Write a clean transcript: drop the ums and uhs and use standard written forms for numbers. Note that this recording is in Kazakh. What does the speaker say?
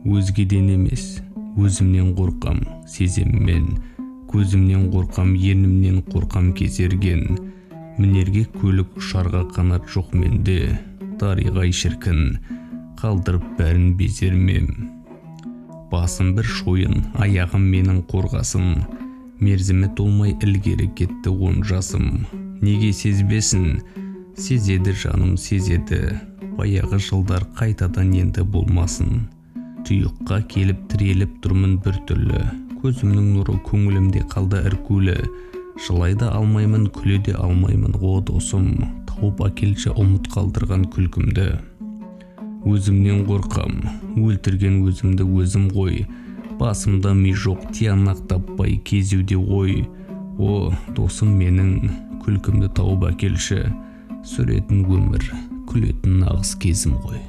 Өзгеден емес, өзімнен қорқам, сеземмен. Көзімнен қорқам, ернімнен қорқам кезерген. Мінерге көлік ұшарға қанат жоқ менде. Дариғай шіркін, қалдырып бәрін безермем. Басым бір шойын, аяғым менің қорғасын. Мерзімі толмай ілгері кетті 10 жасым. Неге сезбесін? Сезеді жаным, сезеді. Баяғы жылдар қайтадан енді болмасын. Тұйыққа келіп тіреліп тұрмын бір түрлі. Көзімнің нұры көңілімде қалды іркулі. Жылайда алмаймын, күледе алмаймын, о досым. Тауып әкелші ұмыт қалдырған күлкімді. Өзімнен қорқам, өлтірген өзімді өзім ғой. Басымда ми жоқ, тиянақ таппай кезеуде ой. О досым менің, күлкімді тауып әкелші. Сүретін өмір, күлетін нағыз кезім ғой.